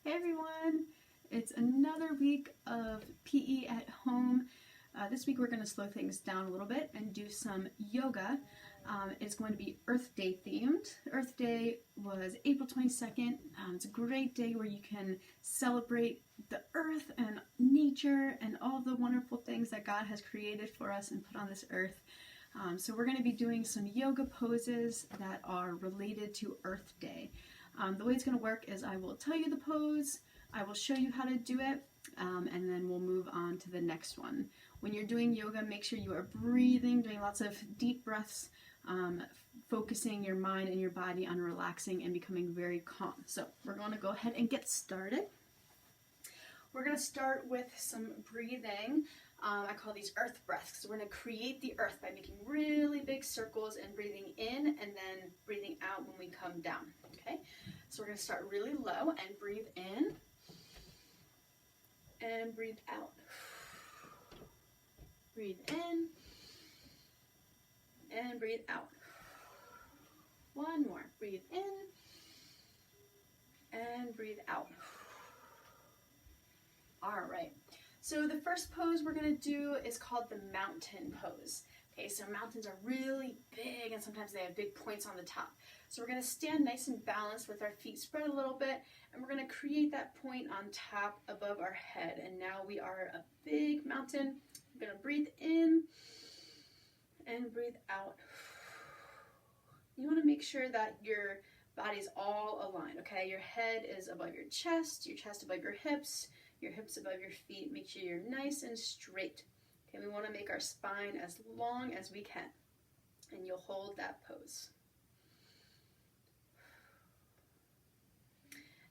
Hey everyone! It's another week of PE at home. This week we're going to slow things down a little bit and do some yoga. It's going to be Earth Day themed. Earth Day was April 22nd. It's a great day where you can celebrate the earth and nature and all the wonderful things that God has created for us and put on this earth. So we're going to be doing some yoga poses that are related to Earth Day. The way it's going to work is I will tell you the pose, I will show you how to do it, and then we'll move on to the next one. When you're doing yoga, make sure you are breathing, doing lots of deep breaths, focusing your mind and your body on relaxing and becoming very calm. So we're going to go ahead and get started. We're going to start with some breathing. I call these earth breaths. So we're going to create the earth by making really big circles and breathing in and then breathing out when we come down. Okay, so we're going to start really low and breathe in and breathe out. Breathe in and breathe out. One more. Breathe in and breathe out. All right. So the first pose we're going to do is called the mountain pose. Okay, so mountains are really big and sometimes they have big points on the top. So we're going to stand nice and balanced with our feet spread a little bit, and we're going to create that point on top above our head. And now we are a big mountain. We're going to breathe in and breathe out. You want to make sure that your body's all aligned, okay? Your head is above your chest above your hips above your feet. Make sure you're nice and straight. Okay, we want to make our spine as long as we can. And you'll hold that pose.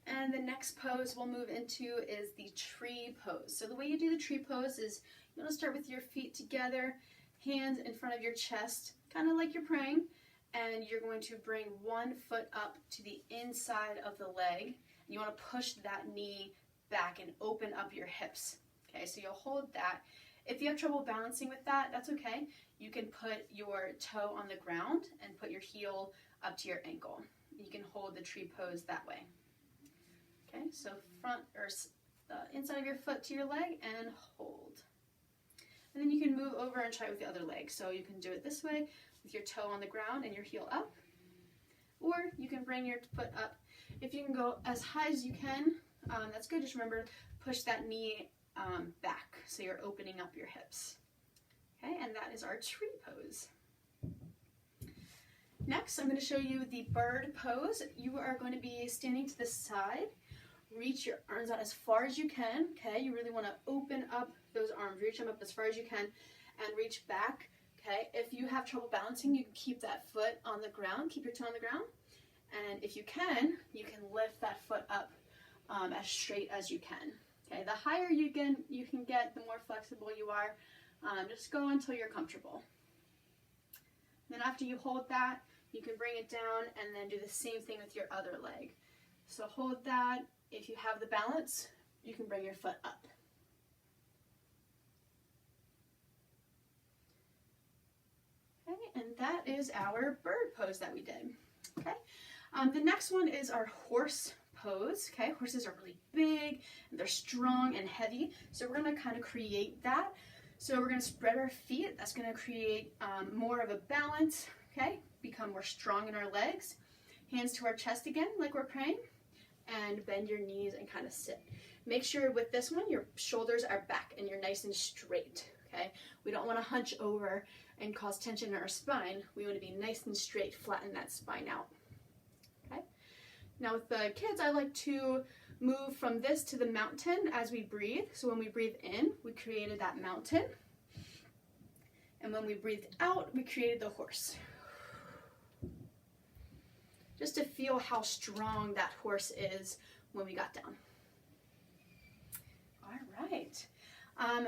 And the next pose we'll move into is the tree pose. So the way you do the tree pose is you want to start with your feet together, hands in front of your chest, kind of like you're praying. And you're going to bring one foot up to the inside of the leg. And you want to push that knee back and open up your hips. Okay, so you'll hold that. If you have trouble balancing with that, that's okay. You can put your toe on the ground and put your heel up to your ankle. You can hold the tree pose that way. Okay, so front or inside of your foot to your leg and hold. And then you can move over and try it with the other leg. So you can do it this way with your toe on the ground and your heel up. Or you can bring your foot up. If you can go as high as you can, that's good. Just remember, push that knee back so you're opening up your hips. Okay, and that is our tree pose. Next, I'm going to show you the bird pose. You are going to be standing to the side. Reach your arms out as far as you can. Okay, you really want to open up those arms. Reach them up as far as you can and reach back. Okay, if you have trouble balancing, you can keep that foot on the ground. Keep your toe on the ground. And if you can lift that foot up as straight as you can. Okay, the higher you can get, the more flexible you are. Just go until you're comfortable. Then after you hold that, you can bring it down and then do the same thing with your other leg. So hold that. If you have the balance, you can bring your foot up. Okay, and that is our bird pose that we did. Okay, the next one is our horse pose. Okay, horses are really big and they're strong and heavy, so we're going to kind of create that. So we're going to spread our feet. That's going to create more of a balance. Okay, become more strong in our legs. Hands to our chest again, like we're praying, and bend your knees and kind of sit. Make sure with this one your shoulders are back and you're nice and straight. Okay, we don't want to hunch over and cause tension in our spine. We want to be nice and straight, flatten that spine out. Okay. Now with the kids, I like to move from this to the mountain as we breathe. So when we breathe in, we created that mountain. And when we breathed out, we created the horse. Just to feel how strong that horse is when we got down. All right.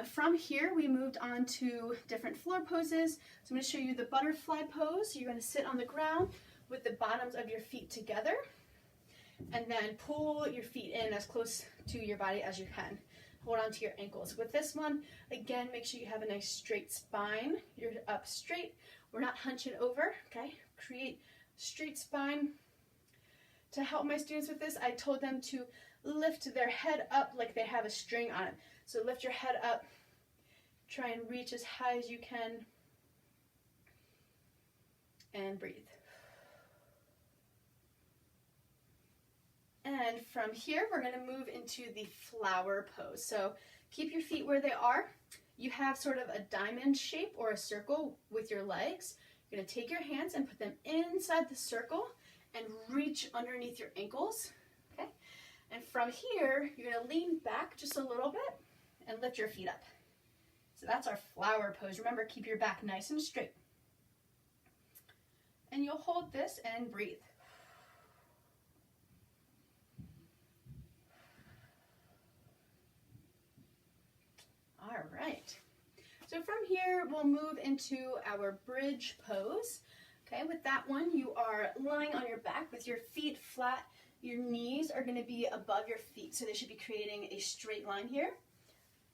From here, we moved on to different floor poses. So I'm going to show you the butterfly pose. You're going to sit on the ground with the bottoms of your feet together. And then pull your feet in as close to your body as you can. Hold on to your ankles. With this one, again, make sure you have a nice straight spine. You're up straight. We're not hunching over, okay? Create straight spine. to help my students with this, I told them to lift their head up like they have a string on it. So lift your head up, try and reach as high as you can, and breathe. And from here, we're going to move into the flower pose. So keep your feet where they are. You have sort of a diamond shape or a circle with your legs. You're going to take your hands and put them inside the circle and reach underneath your ankles. Okay? And from here, you're going to lean back just a little bit and lift your feet up. So that's our flower pose. Remember, keep your back nice and straight. And you'll hold this and breathe. All right. So from here, we'll move into our bridge pose. Okay, with that one, you are lying on your back with your feet flat. Your knees are going to be above your feet, so they should be creating a straight line here.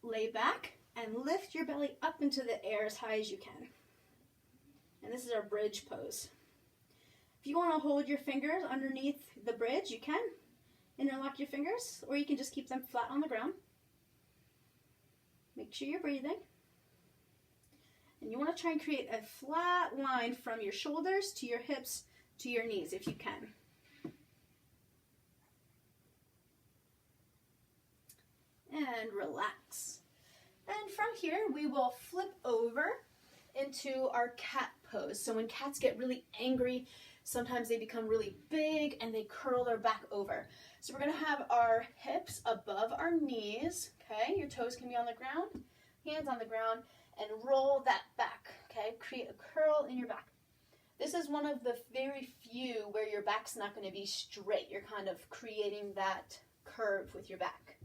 Lay back and lift your belly up into the air as high as you can. And this is our bridge pose. If you want to hold your fingers underneath the bridge, you can. Interlock your fingers, or you can just keep them flat on the ground. Make sure you're breathing. And you want to try and create a flat line from your shoulders to your hips to your knees if you can. And relax. And from here, we will flip over into our cat pose. So when cats get really angry, sometimes they become really big and they curl their back over. So we're going to have our hips above our knees. Okay, your toes can be on the ground, hands on the ground, and roll that back. Okay, create a curl in your back. This is one of the very few where your back's not going to be straight. You're kind of creating that curve with your back.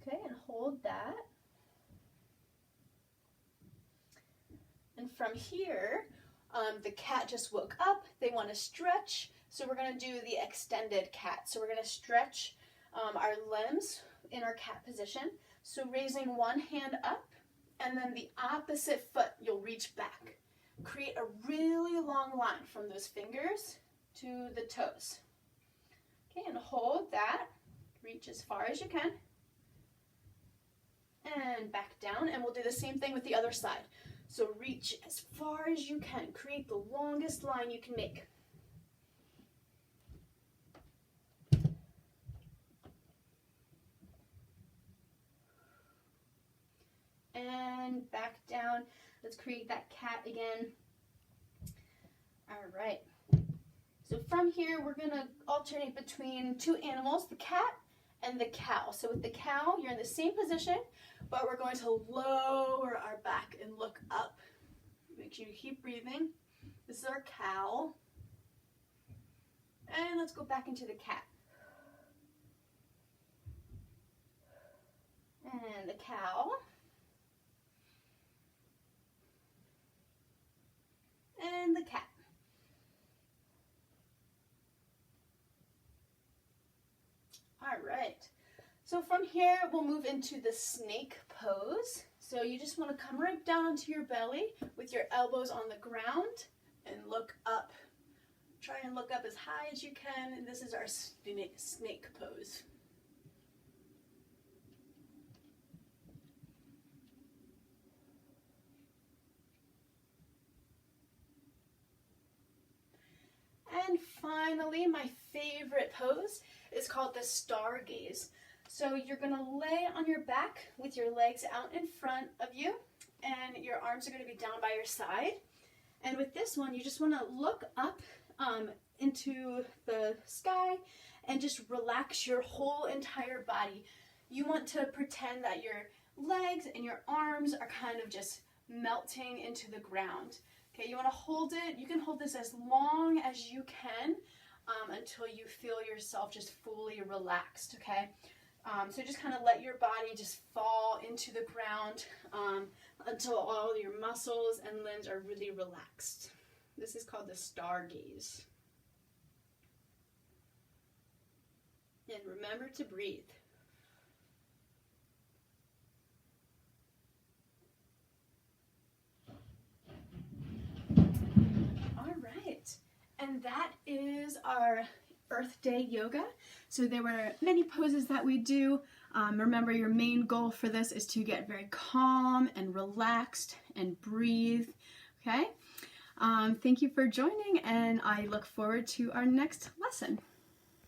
Okay, and hold that. And from here, the cat just woke up. They want to stretch. So we're going to do the extended cat. So we're going to stretch our limbs in our cat position. So raising one hand up, and then the opposite foot, you'll reach back. Create a really long line from those fingers to the toes. Okay, and hold that. Reach as far as you can. And back down, and we'll do the same thing with the other side. So reach as far as you can. Create the longest line you can make. And back down. Let's create that cat again. All right. So from here, we're going to alternate between two animals, the cat and the cow. So with the cow, you're in the same position, but we're going to lower our back and look up. Make sure you keep breathing. This is our cow. And let's go back into the cat. And the cow. And the cat. All right. So from here, we'll move into the snake pose. So you just want to come right down onto your belly with your elbows on the ground and look up. Try and look up as high as you can. And this is our snake pose. And finally, my favorite pose is called the star gaze. So you're going to lay on your back with your legs out in front of you, and your arms are going to be down by your side. And with this one, you just want to look up into the sky and just relax your whole entire body. You want to pretend that your legs and your arms are kind of just melting into the ground. Okay, you want to hold it. You can hold this as long as you can until you feel yourself just fully relaxed, okay? So just kind of let your body just fall into the ground until all your muscles and limbs are really relaxed. This is called the star gaze. And remember to breathe. All right. And that is our Earth Day yoga. So there were many poses that we do. Remember, your main goal for this is to get very calm and relaxed and breathe. Okay? Thank you for joining, and I look forward to our next lesson.